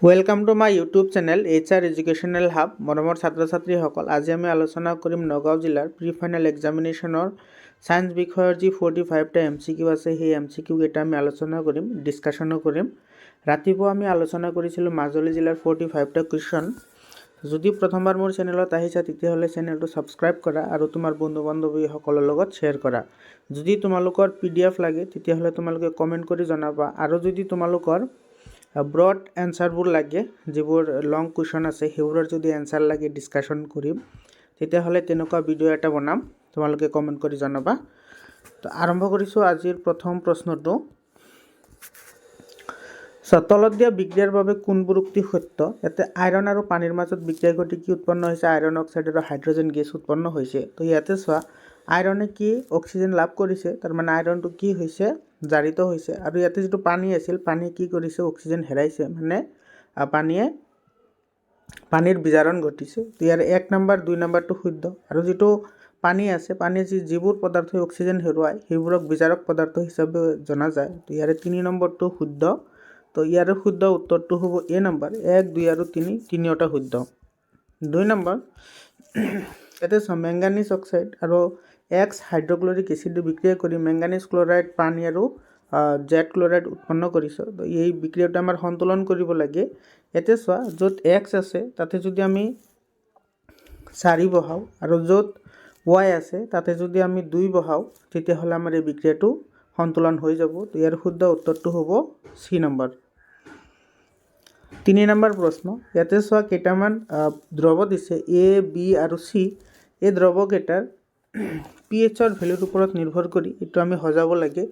Welcome to my YouTube channel HR educational hub. মৰমৰ ছাত্ৰ ছাত্ৰীসকল, আজি আমি আলোচনা কৰিম নগাঁও জিলাৰ প্ৰি ফাইনেল এক্সামিনেশ্যনৰ ছায়েন্স বিষয়ৰ যি 45টা MCQ আছে, সেই MCQ কেইটা আমি আলোচনা কৰিম, ডিছকাশ্যনো কৰিম। ৰাতিপুৱা আমি আলোচনা কৰিছিলোঁ মাজুলী জিলাৰ 45টা কুৱেশ্যন। যদি প্ৰথমবাৰ মোৰ চেনেলত আহিছা তেতিয়াহ'লে চেনেলটো ছাবস্ক্ৰাইব কৰা আৰু তোমাৰ বন্ধু বান্ধৱীসকলৰ লগত শ্বেয়াৰ কৰা। যদি তোমালোকৰ PDF লাগে তেতিয়াহ'লে তোমালোকে কমেণ্ট কৰি জনাবা, আৰু যদি তোমালোকৰ ব্ৰড এনচাৰবোৰ লাগে, যিবোৰ লং কুৱেশ্যন আছে সেইবোৰৰ যদি এনচাৰ লাগে ডিছকাশ্যন কৰিম, তেতিয়াহ'লে তেনেকুৱা ভিডিঅ' এটা বনাম, তোমালোকে কমেণ্ট কৰি জনাবা। তো আৰম্ভ কৰিছোঁ আজিৰ প্ৰথম প্ৰশ্নটো। তলত দিয়া বিক্ৰিয়াৰ বাবে কোনবোৰ উক্তি সত্য? ইয়াতে আইৰণ আৰু পানীৰ মাজত বিক্ৰিয়া ঘটি কি উৎপন্ন হৈছে? আইৰণ অক্সাইড আৰু হাইড্ৰজেন গেছ উৎপন্ন হৈছে। তো ইয়াতে চোৱা, আইৰণে কি অক্সিজেন লাভ কৰিছে, তাৰমানে আইৰণটো কি হৈছে? জাৰিত হৈছে। আৰু ইয়াতে যিটো পানী আছিল, পানীয়ে কি কৰিছে? অক্সিজেন হেৰাইছে, মানে পানীৰ বিজাৰণ ঘটিছে। তো ইয়াৰ 1 নম্বৰ 2 নম্বৰটো শুদ্ধ। আৰু যিটো পানী আছে, পানীয়ে যিবোৰ পদাৰ্থই অক্সিজেন হেৰুৱায় সেইবোৰক বিজাৰক পদাৰ্থ হিচাপে জনা যায়। তো ইয়াৰে 3 নম্বৰটো শুদ্ধ। তো ইয়াৰে শুদ্ধ উত্তৰটো হ'ব A নম্বৰ। 1, 2 আৰু 3 তিনিওটা শুদ্ধ। 2 নম্বৰ, ইয়াতে চাওঁ, মেংগানিজ অক্সাইড আৰু X হাইড্ৰক্লৰিক এচিডে বিক্ৰিয়া কৰি মেংগানিজ ক্লৰাইড, পানী আৰু জেড ক্লৰাইড উৎপন্ন কৰিছে। তো এই বিক্ৰিয়াটো আমাৰ সন্তুলন কৰিব লাগে। ইয়াতে চোৱা, য'ত X আছে তাতে যদি আমি 4 বহাওঁ আৰু য'ত Y আছে তাতে যদি আমি 2 বহাওঁ, তেতিয়াহ'লে আমাৰ এই বিক্ৰিয়াটো সন্তুলন হৈ যাব। তো ইয়াৰ শুদ্ধ উত্তৰটো হ'ব C নম্বৰ। 3 নম্বৰ প্ৰশ্ন, ইয়াতে চোৱা, কেইটামান দ্ৰৱ দিছে A, B আৰু C। এই দ্ৰৱকেইটাৰ pH-ৰ ভেলুৰ ওপৰত নিৰ্ভৰ কৰি এইটো আমি সজাব লাগে।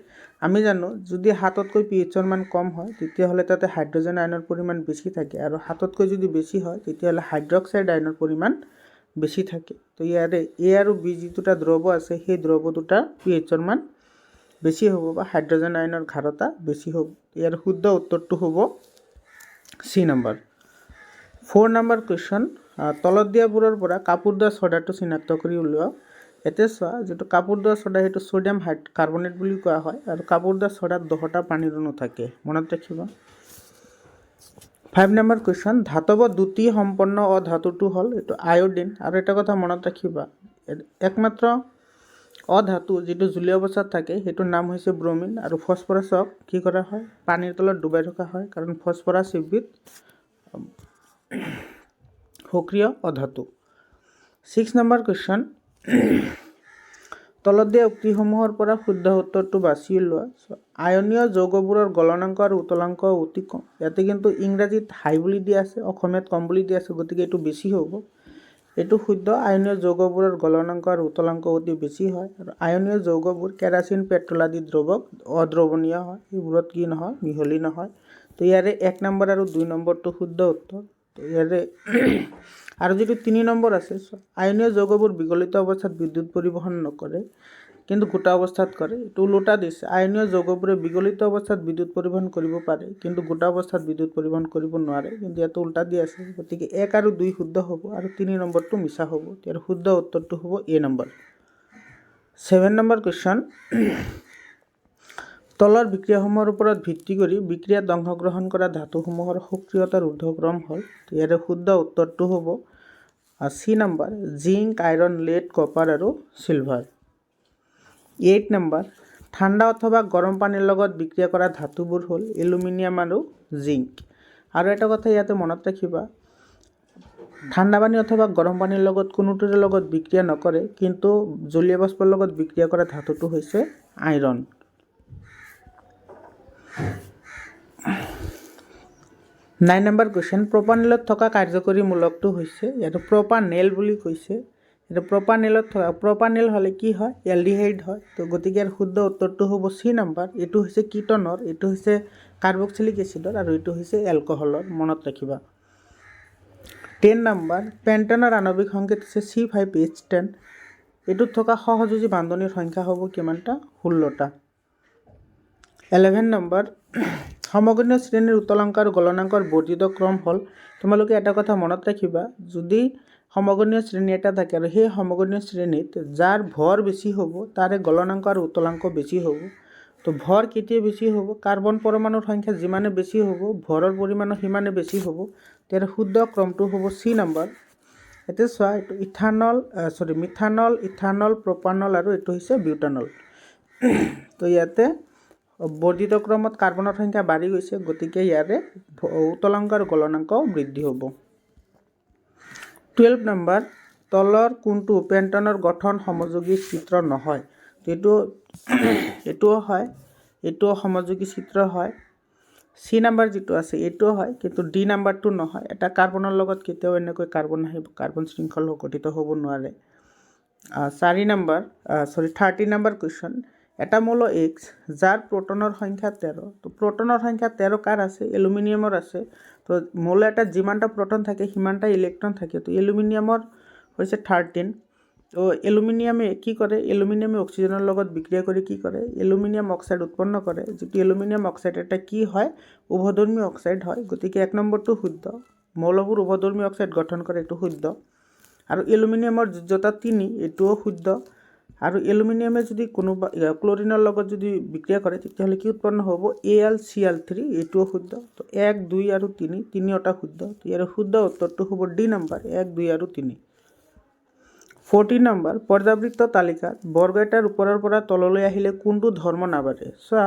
আমি জানো, যদি 7তকৈ pH-ৰ মান কম হয় তেতিয়াহ'লে তাতে হাইড্ৰজেন আয়নৰ পৰিমাণ বেছি থাকে, আৰু 7তকৈ যদি বেছি হয় তেতিয়াহ'লে হাইড্ৰক্সাইড আয়নৰ পৰিমাণ বেছি থাকে। তো ইয়াৰে A আৰু B যি দুটা দ্ৰৱ আছে, সেই দ্ৰৱ দুটাৰ pH-ৰ মান বেছি হ'ব, বা হাইড্ৰজেন আয়নৰ ঘাৰতা বেছি হ'ব। ইয়াৰ শুদ্ধ উত্তৰটো হ'ব C নম্বৰ। 4 নম্বৰ কুৱেশ্যন, তলত দিয়াবোৰৰ পৰা কাপোৰ ধোৱা ছ'ডাটো চিনাক্ত কৰি উলিওৱা। ইয়াতে চোৱা, যিটো কাপোৰ ধোৱা ছ'ডা সেইটো ছ'ডিয়াম কাৰ্বনেট বুলি কোৱা হয়, আৰু কাপোৰ ধোৱা ছ'ডাত 10টা পানীৰ অণু থাকে, মনত ৰাখিবা। 5 নম্বৰ কুৱেশ্যন, ধাতৱ দ্যুতি সম্পন্ন অধাতুটো হ'ল এইটো আয়ডিন। আৰু এটা কথা মনত ৰাখিবা, একমাত্ৰ অধাতু যিটো জলীয় অৱস্থাত থাকে সেইটোৰ নাম হৈছে ব্ৰমিন, আৰু ফছফৰাছক কি কৰা হয়? পানীৰ তলত ডুবাই ৰখা হয়, কাৰণ ফছফৰাছ এবিধ সক্ৰিয় অধাতু। 6 নম্বৰ কুৱেশ্যন, তলত দিয়া উক্তিসমূহৰ পৰা শুদ্ধ উত্তৰটো বাছি উলিওৱা। আয়নীয় যৌগবোৰৰ গলনাংক আৰু উতলাংক অতি কম। ইয়াতে কিন্তু ইংৰাজীত হাই বুলি দিয়া আছে, অসমীয়াত কম বুলি দিয়া আছে, গতিকে এইটো বেছি হ'ব। এইটো শুদ্ধ। আয়নীয় যৌগবোৰৰ গলনাংক আৰু উতলাংক অতি বেছি হয়, আৰু আয়নীয় যৌগবোৰ কেৰাচিন, পেট্ৰল আদি দ্ৰৱক অদ্ৰৱণীয় হয়, এইবোৰত কি নহয়? মিহলি নহয়। তো ইয়াৰে 1 নম্বৰ আৰু 2 নম্বৰটো শুদ্ধ উত্তৰ। তো ইয়াৰে আৰু যিটো 3 নম্বৰ আছে, আয়নীয় যৌগবোৰ বিগলিত অৱস্থাত বিদ্যুৎ পৰিবহণ নকৰে, কিন্তু গোটা অৱস্থাত কৰে। এইটো ওলোটা দিছে, আয়নীয় যৌগবোৰে বিগলিত অৱস্থাত বিদ্যুৎ পৰিবহণ কৰিব পাৰে, কিন্তু গোটা অৱস্থাত বিদ্যুৎ পৰিবহণ কৰিব নোৱাৰে, কিন্তু ইয়াতো উল্টা দি আছে। গতিকে 1 আৰু 2 শুদ্ধ হ'ব, আৰু 3 নম্বৰটো মিছা হ'ব। ইয়াৰ শুদ্ধ উত্তৰটো হ'ব A নম্বৰ। 7 নম্বৰ কুৱেশ্যন, তলৰ বিক্ৰিয়াসমূহৰ ওপৰত ভিত্তি কৰি বিক্ৰিয়াত অংশগ্ৰহণ কৰা ধাতুসমূহৰ সক্ৰিয়তাৰ ঊৰ্ধ্বক্ৰম হ'ল। ইয়াৰে শুদ্ধ উত্তৰটো হ'ব C number, zinc, iron, lead, copper আৰু চিলভাৰ। 8 নম্বৰ, ঠাণ্ডা অথবা গৰম পানীৰ লগত বিক্ৰিয়া কৰা ধাতুবোৰ হ'ল এলুমিনিয়াম আৰু জিংক। আৰু এটা কথা ইয়াতে মনত ৰাখিবা, ঠাণ্ডা পানী অথবা গৰম পানীৰ লগত কোনোটোৰে লগত বিক্ৰিয়া নকৰে, কিন্তু জলীয় বাষ্পৰ লগত বিক্ৰিয়া কৰা ধাতুটো হৈছে আইৰণ। 9 নম্বৰ কুৱেশ্যন, প্ৰপানেলত থকা কাৰ্যকৰী মূলকটো হৈছে, ইয়াতে প্ৰপানেল বুলি কৈছে। এতিয়া প্ৰপানেলত থকা, প্ৰপানেল হ'লে কি হয়? এলডিহাইড হয়। তো গতিকে ইয়াৰ শুদ্ধ উত্তৰটো হ'ব C নম্বৰ। এইটো হৈছে কিটনৰ, এইটো হৈছে কাৰ্বক্সিলিক এচিডৰ, আৰু এইটো হৈছে এলকহলৰ, মনত ৰাখিবা। 10 নম্বৰ, পেণ্টেনৰ আণৱিক সংকেত হৈছে C5H10। এইটোত থকা সহযোজী বান্ধনীৰ সংখ্যা হ'ব কিমানটা? 16টা। 11 নম্বৰ, সমগনীয় শ্ৰেণীৰ উতলাংক আৰু গলনাংকৰ বৰ্ধিত ক্ৰম হ'ল। তোমালোকে এটা কথা মনত ৰাখিবা, যদি সমগনীয় শ্ৰেণী এটা থাকে আৰু সেই সমগনীয় শ্ৰেণীত যাৰ ভৰ বেছি হ'ব তাৰে গলনাংক আৰু উতলাংক বেছি হ'ব। তো ভৰ কেতিয়া বেছি হ'ব? কাৰ্বন পৰমাণুৰ সংখ্যা যিমানে বেছি হ'ব ভৰৰ পৰিমাণো সিমানে বেছি হ'ব। তেতিয়া শুদ্ধ ক্ৰমটো হ'ব চি নম্বৰ। এতিয়া চোৱা, এইটো মিথানল, ইথানল, প্ৰপানল আৰু এইটো হৈছে বিউটানল। তো ইয়াতে বৰ্ধিত ক্ৰমত কাৰ্বনৰ সংখ্যা বাঢ়ি গৈছে, গতিকে ইয়াৰে উতলাংক আৰু গলনাংকও বৃদ্ধি হ'ব। 12 নম্বৰ, তলৰ কোনটো পেণ্টনৰ গঠন সমযোগী চিত্ৰ নহয়? তো এইটোও হয়, এইটোও সমযোগী চিত্ৰ হয়। চি নম্বৰ যিটো আছে এইটোও হয়, কিন্তু ডি নম্বৰটো নহয়। এটা কাৰ্বনৰ লগত কেতিয়াও এনেকৈ কাৰ্বন শৃংখল গঠিত হ'ব নোৱাৰে। 30 নম্বৰ কুৱেশ্যন, এটা মৌল X যাৰ প্ৰটনৰ সংখ্যা 13। তো প্ৰটনৰ সংখ্যা 13 কাৰ আছে? এলুমিনিয়ামৰ আছে। তো মৌল এটাত যিমানটা প্ৰটন থাকে সিমানটা ইলেক্ট্ৰন থাকে। তো এলুমিনিয়ামৰ হৈছে 13। তো এলুমিনিয়ামে কি কৰে? এলুমিনিয়ামে অক্সিজেনৰ লগত বিক্ৰিয়া কৰি কি কৰে? এলুমিনিয়াম অক্সাইড উৎপন্ন কৰে। যিটো এলুমিনিয়াম অক্সাইড এটা কি হয়? উভধৰ্মী অক্সাইড হয়। গতিকে 1 নম্বৰটো শুদ্ধ। মৌলবোৰ উভধৰ্মী অক্সাইড গঠন কৰে, এইটো শুদ্ধ। আৰু এলুমিনিয়ামৰ যোজ্যতা 3, এইটোও শুদ্ধ। আৰু এলুমিনিয়ামে যদি কোনোবা ক্লৰিনৰ লগত যদি বিক্ৰিয়া কৰে তেতিয়াহ'লে কি উৎপন্ন হ'ব? AlCl3, এইটোও শুদ্ধ। তো 1, 2 আৰু 3, তিনিওটা শুদ্ধ। তো ইয়াৰ শুদ্ধ উত্তৰটো হ'ব ডি নম্বৰ, 1, 2 আৰু 3। 14 নম্বৰ, পৰ্যাবৃত্ত তালিকাত বৰ্গ এটাৰ ওপৰৰ পৰা তললৈ আহিলে কোনটো ধৰ্ম নাবাঢ়ে? চোৱা,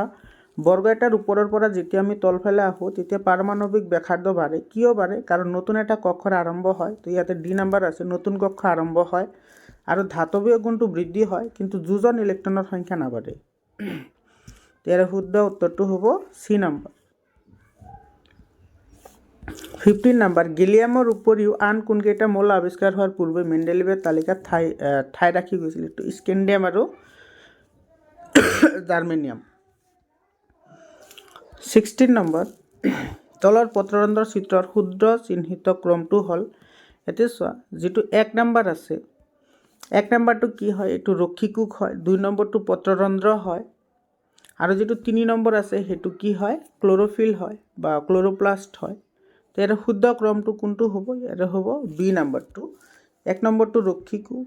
বৰ্গ এটাৰ ওপৰৰ পৰা যেতিয়া আমি তলফালে আহোঁ তেতিয়া পাৰমাণৱিক ব্যাসাৰ্ধ বাঢ়ে। কিয় বাঢ়ে? কাৰণ নতুন এটা কক্ষৰ আৰম্ভ হয়। তো ইয়াতে ডি নম্বৰ আছে, নতুন কক্ষ আৰম্ভ হয়। আৰু ধাতৱীয় গুণটো বৃদ্ধি হয়, কিন্তু যোজন ইলেক্ট্ৰনৰ সংখ্যা নাবাঢ়ে। ইয়াৰ শুদ্ধ উত্তৰটো হ'ব চি নম্বৰ। 15 নম্বৰ, গিলিয়ামৰ উপৰিও আন কোনকেইটা মৌল আৱিষ্কাৰ হোৱাৰ পূৰ্বে মেণ্ডেলিভে তালিকাত ঠাই ৰাখি গৈছিল? এইটো স্কেণ্ডিয়াম আৰু জাৰ্মেনিয়াম। 16 নম্বৰ, তলৰ পত্ৰৰন্ধ্ৰৰ চিত্ৰৰ শুদ্ধ চিহ্নিত ক্ৰমটো হ'ল, এতিয়া চোৱা, যিটো 1 নম্বৰ আছে, 1 নম্বৰটো কি হয়? এইটো ৰক্ষীকোষ হয়। 2 নম্বৰটো পত্ৰৰন্ধ্ৰ হয়। আৰু যিটো 3 নম্বৰ আছে সেইটো কি হয়? ক্ল'ৰ'ফিল হয় বা ক্ল'ৰ'প্লাষ্ট হয়। তো ইয়াৰ শুদ্ধ ক্ৰমটো কোনটো হ'ব? ইয়াৰ হ'ব বি নম্বৰটো। 1 নম্বৰটো ৰক্ষীকোষ,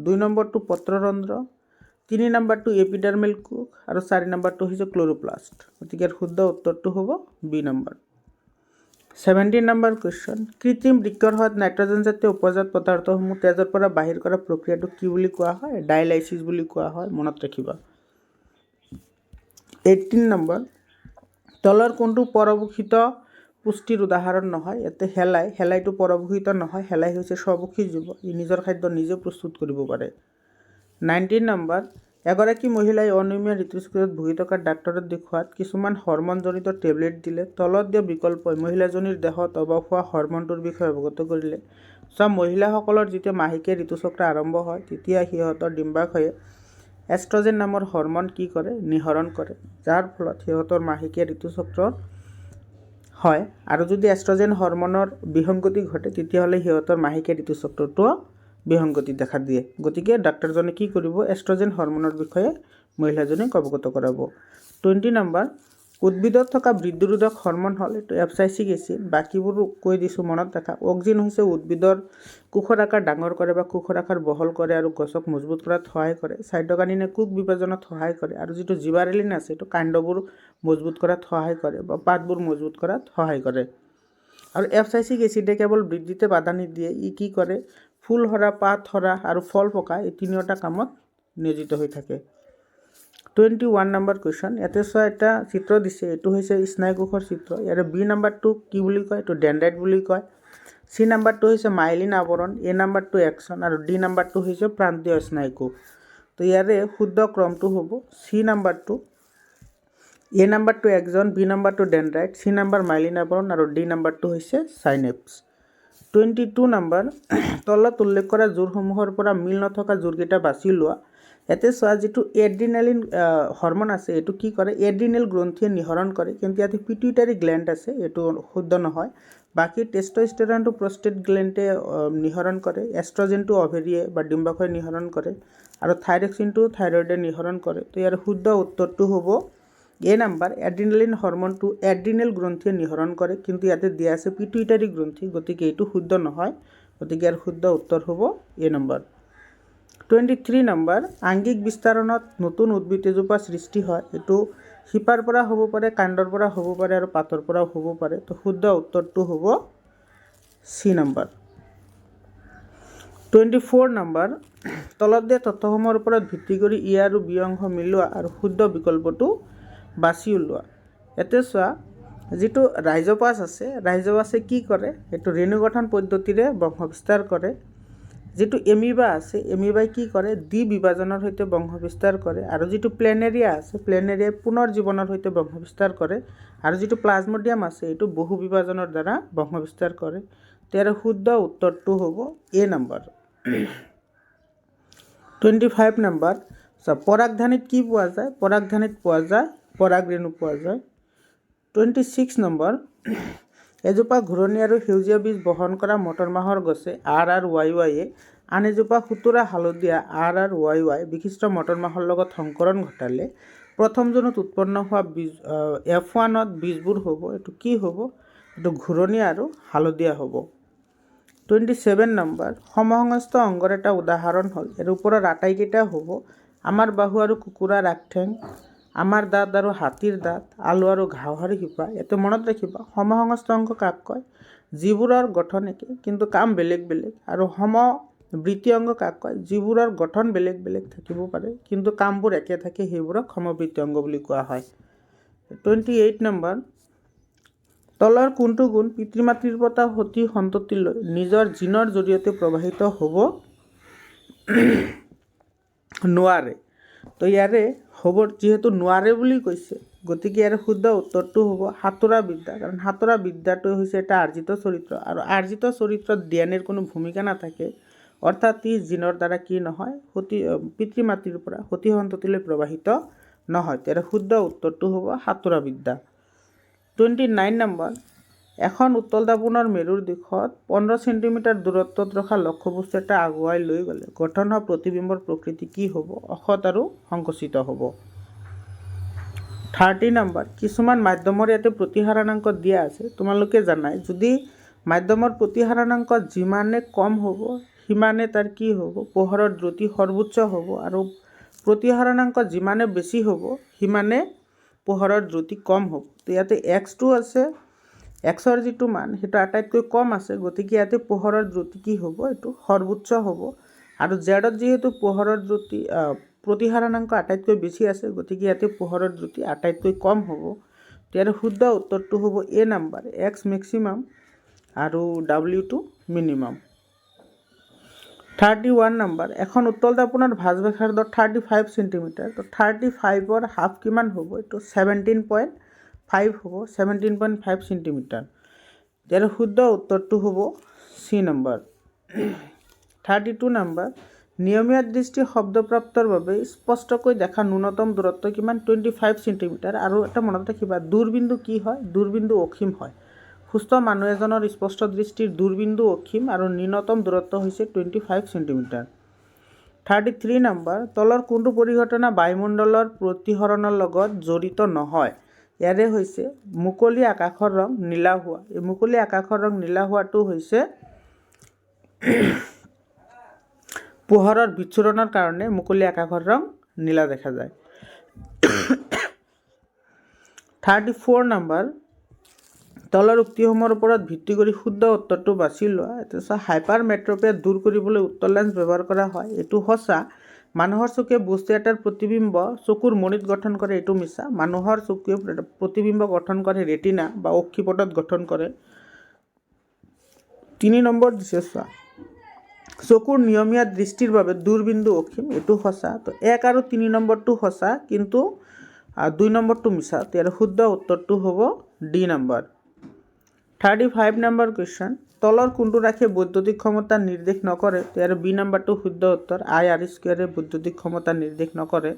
2 নম্বৰটো পত্ৰৰন্ধ্ৰ, 3 নম্বৰটো এপিডাৰ্মেল কোষ আৰু 4 নম্বৰটো হৈছে ক্ল'ৰ'প্লাষ্ট। গতিকে ইয়াৰ শুদ্ধ উত্তৰটো হ'ব বি নম্বৰ। 17 নম্বৰ কুৱেশ্যন, কৃত্ৰিম বৃক্ষৰ সহায়ত নাইট্ৰজেন জাতীয় উপজাত পদাৰ্থসমূহ তেজৰ পৰা বাহিৰ কৰা প্ৰক্ৰিয়াটোক কি বুলি কোৱা হয়? ডাইলাইচিছ বুলি কোৱা হয়, মনত ৰাখিবা। 18 নম্বৰ, তলৰ কোনটো পৰপোষিত পুষ্টিৰ উদাহৰণ নহয়? ইয়াতে শেলাইটো পৰপোষিত নহয়। শেলাই হৈছে স্বভোজী জীৱ, ই নিজৰ খাদ্য নিজে প্ৰস্তুত কৰিব পাৰে। 19 নম্বৰ, এগৰাকী মহিলাই অনিয়মীয়া ঋতুস্ৰাৱত ভুগি থকা ডাক্তৰক দেখুৱাত কিছুমান হৰম'নজনিত টেবলেট দিলে। তলত দিয়া বিকল্পই মহিলাজনীৰ দেহত অভাৱ হোৱা হৰম'নটোৰ বিষয়ে অৱগত কৰিলে। চোৱা, মহিলাসকলৰ যেতিয়া মাহেকীয়া ঋতুচক্ৰ আৰম্ভ হয় তেতিয়া সিহঁতৰ ডিম্বাশয়ে এষ্ট্ৰজেন নামৰ হৰম'ন কি কৰে? নিঃসৰণ কৰে, যাৰ ফলত সিহঁতৰ মাহেকীয়া ঋতুচক্ৰ হয়। আৰু যদি এষ্ট্ৰজেন হৰম'নৰ বিসংগতি ঘটে তেতিয়াহ'লে সিহঁতৰ মাহেকীয়া ঋতুচক্ৰটোও বিসংগতি দেখা দিয়ে। গতিকে ডাক্তৰজনে কি কৰিব? এষ্ট্ৰজেন হৰম'নৰ বিষয়ে মহিলাজনীক অৱগত কৰাব। 20 নম্বৰ, উদ্ভিদত থকা বৃদ্ধিৰোধক হৰম'ন হ'ল এইটো এপচাইচিক এচিড। বাকীবোৰ কৈ দিছোঁ, মনত ৰাখা। অক্সিন হৈছে উদ্ভিদৰ কোষৰ আকাৰ ডাঙৰ কৰে বা কোষৰ আকাৰ বহল কৰে আৰু গছক মজবুত কৰাত সহায় কৰে। চাইটোকাইনিনে কোষ বিভাজনত সহায় কৰে। আৰু যিটো জিবাৰেলিন আছে এইটো কাণ্ডবোৰ মজবুত কৰাত সহায় কৰে বা পাতবোৰ মজবুত কৰাত সহায় কৰে। আৰু এপচাইচিক এচিডে কেৱল বৃদ্ধিতে বাধা নিদিয়ে, ই কি কৰে? ফুল সৰা, পাত সৰা আৰু ফল পকা এই তিনিওটা কামত নিয়োজিত হৈ থাকে। 21 নম্বৰ কুৱেশ্যন, ইয়াতে চোৱা, এটা চিত্ৰ দিছে, এইটো হৈছে স্নায়ুকোষৰ চিত্ৰ। ইয়াৰে বি নম্বৰটো কি বুলি কয়? এইটো ডেণ্ড্ৰাইট বুলি কয়। চি নম্বৰটো হৈছে মাইলিন আৱৰণ, এ নম্বৰটো এক্সন আৰু ডি নম্বৰটো হৈছে প্ৰান্তীয় স্নায়ুকোষ। তো ইয়াৰে শুদ্ধ ক্ৰমটো হ'ব চি নম্বৰটো, এ নম্বৰটো এক্সন, বি নম্বৰটো ডেণ্ড্ৰাইট, চি নম্বৰ মাইলিন আৱৰণ আৰু ডি নম্বৰটো হৈছে চাইনেপ্স। 22 নম্বৰ, তলত উল্লেখ কৰা জোৰসমূহৰ পৰা মিল নথকা জোৰকেইটা বাছি লোৱা। ইয়াতে চোৱা, যিটো এড্ৰিনেলিন হৰম'ন আছে এইটো কি কৰে? এড্ৰিনেল গ্ৰন্থিয়ে নিঃসৰণ কৰে, কিন্তু ইয়াতে পিটুইটাৰী গ্লেণ্ড আছে, এইটো শুদ্ধ নহয়। বাকী টেষ্টষ্টেৰণটো প্ৰষ্টেট গ্লেণ্ডে নিঃসৰণ কৰে, এষ্ট্ৰজেনটো অভেৰিয়ে বা ডিম্বাশয়ে নিঃসৰণ কৰে আৰু থাইৰক্সিনটো থাইৰয়ডে নিঃসৰণ কৰে। তো ইয়াৰ শুদ্ধ উত্তৰটো হ'ব এ নম্বৰ, এড্ৰিনেলিন হৰম'নটো এড্ৰিনেল গ্ৰন্থিয়ে নিঃসৰণ কৰে, কিন্তু ইয়াতে দিয়া আছে পিটুইটাৰী গ্ৰন্থি, গতিকে এইটো শুদ্ধ নহয়। গতিকে ইয়াৰ শুদ্ধ উত্তৰ হ'ব এ নম্বৰ। 23 নম্বৰ আংগিক বিস্তাৰণত নতুন উদ্ভিদ এজোপা সৃষ্টি হয়। এইটো শিপাৰ পৰা হ'ব পাৰে, কাণ্ডৰ পৰা হ'ব পাৰে আৰু পাতৰ পৰাও হ'ব পাৰে। তো শুদ্ধ উত্তৰটো হ'ব চি নম্বৰ। 24 নম্বৰ তলত দিয়া তথ্যসমূহৰ ওপৰত ভিত্তি কৰি ই আৰু বি অংশ মিলোৱা আৰু শুদ্ধ বিকল্পটো বাছি উলিওৱা। ইয়াতে চোৱা, যিটো ৰাইজোপাছ আছে, ৰাইজোপাছে কি কৰে? এইটো ৰেণু গঠন পদ্ধতিৰে বংশ বিস্তাৰ কৰে। যিটো এমিবা আছে, এমিবাই কি কৰে? দ্বি বিভাজনৰ সৈতে বংশ বিস্তাৰ কৰে। আৰু যিটো প্লেনেৰিয়া আছে, প্লেনেৰিয়াই পুনৰ জীৱনৰ সৈতে বংশ বিস্তাৰ কৰে। আৰু যিটো প্লাজমডিয়াম আছে, এইটো বহু বিভাজনৰ দ্বাৰা বংশ বিস্তাৰ কৰে। ইয়াৰ শুদ্ধ উত্তৰটো হ'ব এ নম্বৰ। 25 নম্বৰ পৰাগধানীত কি পোৱা যায়? পৰাগধানীত পোৱা যায় পৰাগ ৰেণু পোৱা যায়। 26 নম্বৰ এজোপা ঘূৰণীয়া আৰু সেউজীয়া বীজ বহন কৰা মটৰ মাহৰ গছে RRYY আন এজোপা সুতুৰা হালধীয়া RRYY বিশিষ্ট মটৰ মাহৰ লগত সংকৰণ ঘটালে প্ৰথম জোনত উৎপন্ন হোৱা বীজ F1ত বীজবোৰ হ'ব। এইটো কি হ'ব? এইটো ঘূৰণীয়া আৰু হালধীয়া হ'ব। 27 নম্বৰ সমসংস্থ অংগৰ এটা উদাহৰণ হ'ল, ইয়াৰ ওপৰত আটাইকেইটা হ'ব আমাৰ বাহু আৰু কুকুৰাৰ আগঠেং, আমাৰ দাঁত আৰু হাতীৰ দাঁত, আলু আৰু ঘাঁহৰ শিপা। ইয়াতে মনত ৰাখিবা, সমসংস্থ অংগ কাক কয়? যিবোৰৰ গঠন একে কিন্তু কাম বেলেগ বেলেগ। আৰু সমবৃত্তি অংগ কাক কয়? যিবোৰৰ গঠন বেলেগ বেলেগ থাকিব পাৰে কিন্তু কামবোৰ একে থাকে, সেইবোৰক সমবৃত্তি অংগ বুলি কোৱা হয়। 28 নম্বৰ তলৰ কোনটো গুণ পিতৃ মাতৃৰ পৰা সতি সন্ততিলৈ নিজৰ জিনৰ জৰিয়তে প্ৰৱাহিত হ'ব নোৱাৰে? তো ইয়াৰে হ'ব, যিহেতু নোৱাৰে বুলি কৈছে, গতিকে ইয়াৰ শুদ্ধ উত্তৰটো হ'ব সাঁতোৰা বিদ্যা। কাৰণ সাঁতোৰা বিদ্যাটো হৈছে এটা আৰ্জিত চৰিত্ৰ, আৰু আৰ্জিত চৰিত্ৰত ডিএনএৰ কোনো ভূমিকা নাথাকে। অৰ্থাৎ ই জিনৰ দ্বাৰা কি নহয়, পিতৃ মাতৃৰ পৰা সতি সন্ততিলৈ প্ৰৱাহিত নহয়। ইয়াৰ শুদ্ধ উত্তৰটো হ'ব সাঁতোৰা বিদ্যা। 29 নম্বৰ এখন উত্তল দাপোনৰ মেৰুৰ দিশত 15 চেণ্টিমিটাৰ দূৰত্বত ৰখা লক্ষ্যবস্তু এটা আগুৱাই লৈ গ'লে গঠন হোৱা প্ৰতিবিম্বৰ প্ৰকৃতি কি হ'ব? অসৎ আৰু সংকুচিত হ'ব। 30 নম্বৰ কিছুমান মাধ্যমৰ ইয়াতে প্ৰতিহাৰণাংক দিয়া আছে। তোমালোকে জানাই, যদি মাধ্যমৰ প্ৰতিহাৰণাংক যিমানে কম হ'ব সিমানে তাৰ কি হ'ব? পোহৰৰ দ্ৰুতি সৰ্বোচ্চ হ'ব। আৰু প্ৰতিহাৰণাংক যিমানে বেছি হ'ব সিমানে পোহৰৰ দ্ৰুতি কম হ'ব। তো ইয়াতে X2 আছে, Xৰ যিটো মান সেইটো আটাইতকৈ কম আছে, গতিকে ইয়াতে পোহৰৰ দ্ৰুতি কি হ'ব? এইটো সৰ্বোচ্চ হ'ব। আৰু Zত যিহেতু পোহৰৰ দ্ৰুতি প্ৰতিহাৰণাংক আটাইতকৈ বেছি আছে, গতিকে ইয়াতে পোহৰৰ দ্ৰুতি আটাইতকৈ কম হ'ব। ইয়াৰ শুদ্ধ উত্তৰটো হ'ব এ নম্বৰ, X মেক্সিমাম আৰু W2 মিনিমাম। 31 নম্বৰ এখন উত্তল দাপোনৰ ভাঁজ ব্যাসাৰ্ধ 35 চেণ্টিমিটাৰ। তো 35ৰ হাফ কিমান হ'ব? এইটো 17.5 হ'ব, 17.5 চেণ্টিমিটাৰ। ইয়াৰ শুদ্ধ উত্তৰটো হ'ব চি নম্বৰ। 32 নম্বৰ নিয়মীয়া দৃষ্টি শব্দপ্ৰাপ্তৰ বাবে স্পষ্টকৈ দেখা ন্যূনতম দূৰত্ব কিমান? 25 চেণ্টিমিটাৰ। আৰু এটা মনত ৰাখিবা, দূৰবিন্দু কি হয়? দূৰবিন্দু অসীম হয়। সুস্থ মানুহ এজনৰ স্পষ্ট দৃষ্টিৰ দূৰবিন্দু অসীম আৰু ন্যূনতম দূৰত্ব হৈছে 25 চেণ্টিমিটাৰ। 33 নম্বৰ তলৰ কোনটো পৰিঘটনা বায়ুমণ্ডলৰ প্ৰতিসৰণৰ লগত জড়িত নহয়? ইয়াৰে হৈছে মুকলি আকাশৰ ৰং নীলা হোৱা। এই মুকলি আকাশৰ ৰং নীলা হোৱাটো হৈছে পোহৰৰ বিচ্ছুৰণৰ কাৰণে মুকলি আকাশৰ ৰং নীলা দেখা যায়। 34 নম্বৰ তলৰ উক্তিসমূহৰ ওপৰত ভিত্তি কৰি শুদ্ধ উত্তৰটো বাছি লোৱা। এতিয়া হাইপাৰ মেট্ৰপিয়া দূৰ কৰিবলৈ উত্তল লেন্স ব্যৱহাৰ কৰা হয়, এইটো সঁচা। মানুহৰ চকুৱে বস্তু এটাৰ প্ৰতিবিম্ব চকুৰ মণিত গঠন কৰে, এইটো মিছা। মানুহৰ চকুৱে প্ৰতিবিম্ব গঠন কৰে ৰেটিনা বা অক্ষিপটত গঠন কৰে। 3 নম্বৰ দিছে চোৱা, চকুৰ নিয়মীয়া দৃষ্টিৰ বাবে দূৰবিন্দু অসীম, এইটো সঁচা। তো 1 আৰু 3 নম্বৰটো সঁচা, কিন্তু 2 নম্বৰটো মিছা। ইয়াৰ শুদ্ধ উত্তৰটো হ'ব ডি নম্বৰ। 35 নম্বৰ কুৱেশ্যন তলৰ কোনটো ৰাশিয়ে বৈদ্যুতিক ক্ষমতা নিৰ্দেশ নকৰে? ইয়াৰ বি নম্বৰটো শুদ্ধ উত্তৰ। I/R² বৈদ্যুতিক ক্ষমতা নিৰ্দেশ নকৰে।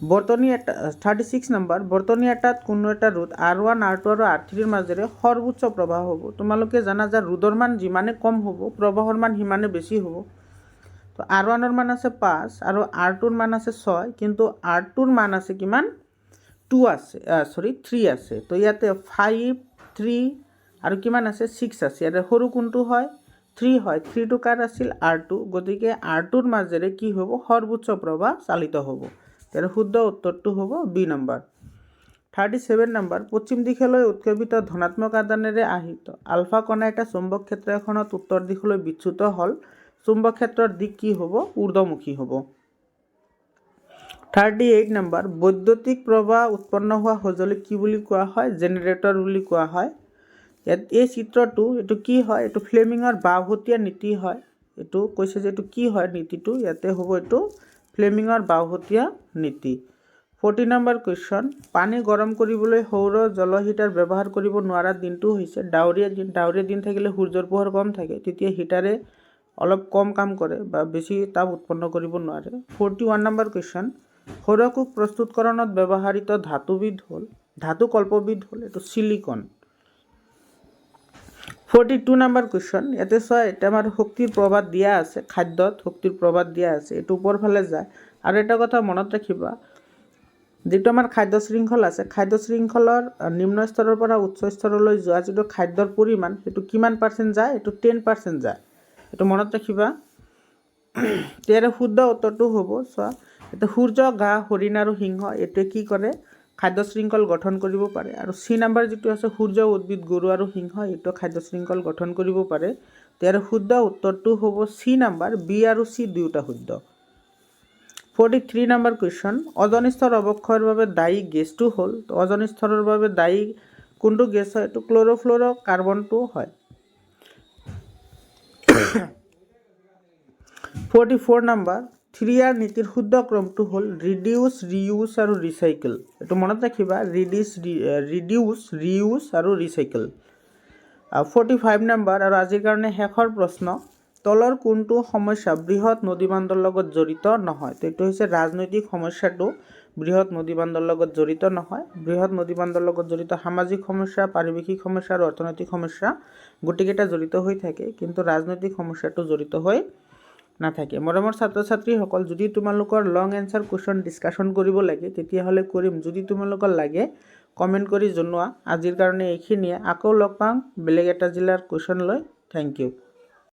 বৰ্তনী এটা 36 নম্বৰ বৰ্তনী এটাত কোনো এটা ৰোধ R1, R2 আৰু R3ৰ মাজেৰে সৰ্বোচ্চ প্ৰবাহ হ'ব। তোমালোকে জানা যে ৰোধৰ মান যিমানে কম হ'ব প্ৰবাহৰ মান সিমানে বেছি হ'ব। তো R1ৰ মান আছে 5 আৰু R2ৰ মান আছে 6, কিন্তু R2ৰ মান আছে কিমান? 3 আছে। তো ইয়াতে 5, 3 আৰু কিমান আছে? 6 আছে। ইয়াতে সৰু কোনটো হয়? 3 হয় 3টো কাৰ আছিল R2 গতিকে R2ৰ মাজেৰে কি হ'ব সৰ্বোচ্চ প্ৰবাহ চালিত হ'ব তাৰ শুদ্ধ উত্তৰটো হ'ব বি নম্বৰ 37 নম্বৰ পশ্চিম দিশলৈ উৎক্ষেপিত ধনাত্মক আদানেৰে আহিত আলফা কণা এটা চুম্বক ক্ষেত্ৰ এখনত উত্তৰ দিশলৈ বিচ্যুত হ'ল চুম্বক ক্ষেত্ৰৰ দিক কি হ'ব ঊৰ্ধ্বমুখী হ'ব 38 নম্বৰ বৈদ্যুতিক প্ৰবাহ উৎপন্ন হোৱা সঁজুলি কি বুলি কোৱা হয় জেনেৰেটৰ বুলি কোৱা হয় ইয়াত এই চিত্ৰটো এইটো কি হয় এইটো ফ্লেমিঙৰ বাওহতীয়া নীতি হয় এইটো কৈছে যে এইটো কি হয় নীতিটো ইয়াতে হ'ব এইটো ফ্লেমিঙৰ বাওহতীয়া নীতি 40 নম্বৰ কুৱেশ্যন পানী গৰম কৰিবলৈ সৌৰ জল হিটাৰ ব্যৱহাৰ কৰিব নোৱাৰা দিনটো হৈছে ডাৱৰীয়া দিন থাকিলে সূৰ্যৰ পোহৰ কম থাকে তেতিয়া হিটাৰে অলপ কম কাম কৰে বা বেছি তাপ উৎপন্ন কৰিব নোৱাৰে 41 নম্বৰ কুৱেশ্যন সৌৰকোষ প্ৰস্তুতকৰণত ব্যৱহৃত ধাতুকল্পবিধ হ'ল এইটো সিলিকন 42 নম্বৰ কুৱেশ্যন ইয়াতে চোৱা এটা আমাৰ শক্তিৰ প্ৰবাদ দিয়া আছে খাদ্যত শক্তিৰ প্ৰবাদ দিয়া আছে এইটো ওপৰ ফালে যায় আৰু এটা কথা মনত ৰাখিবা যেটো আমাৰ খাদ্য শৃংখল আছে খাদ্য শৃংখলৰ নিম্ন স্তৰৰ পৰা উচ্চ স্তৰলৈ যোৱা যেটো খাদ্যৰ পৰিমাণ সেইটো কিমান % যায় এইটো 10% যায় এইটো মনত ৰাখিবা তেৰ শুদ্ধ উত্তৰটো হ'ব চোৱা এটা সূৰ্য ঘাঁহ হৰিণ আৰু সিংহ এটোৱে কি কৰে খাদ্য শৃংখল গঠন কৰিব পাৰে আৰু সি নম্বৰ যেটো আছে সূৰ্য উদ্ভিদ গৰু আৰু সিংহ এটো খাদ্য শৃংখল গঠন কৰিব পাৰে তেৰ শুদ্ধ উত্তৰটো হ'ব সি নম্বৰ বি আৰু সি দুয়োটা শুদ্ধ 43 নম্বৰ কুৱেশ্যন ওজন স্তৰ অৱক্ষয়ৰ বাবে দায়ী গেছটো হ'ল ওজন স্তৰৰ বাবে দায়ী কোনটো গেছ হয় এটো ক্লৰোফ্লুৰকাৰ্বনটো হয় 44 নম্বৰ 3R নীতিৰ শুদ্ধ ক্ৰমটো হ'ল ৰিডিউস ৰিউজ আৰু ৰিসাইকেল এটো মনত ৰাখিবা ৰিডিউস ৰিউজ আৰু ৰিসাইকেল 45 নম্বৰ আৰু আজিৰ কাৰণে শেষৰ প্ৰশ্ন তলৰ কোনটো সমস্যা বৃহৎ নদীবান্ধৰ লগত জড়িত নহয় তো এটো হৈছে ৰাজনৈতিক সমস্যাটো বৃহৎ নদীবান্ধৰ লগত জড়িত নহয় বৃহৎ নদীবান্ধৰ লগত জড়িত সামাজিক সমস্যা পাৰিবেশিক সমস্যা আৰু অৰ্থনৈতিক সমস্যা গুটিকেইটা জড়িত হৈ থাকে কিন্তু ৰাজনৈতিক সমস্যাটো জড়িত হৈ নাথাকে মৰমৰ ছাত্ৰ ছাত্ৰীসকল যদি তোমালোকৰ লং এনসাৰ কোৱেশ্চন ডিসকাশন কৰিব লাগে তেতিয়া হলে কৰিম যদি তোমালোকৰ লাগে কমেন্ট কৰি জনোৱা আজিৰ কাৰণে এইখিনিয়ে আকৌ লগ পাম বেলেগ এটা জিলাৰ কোৱেশ্চন লৈ থ্যাংক ইউ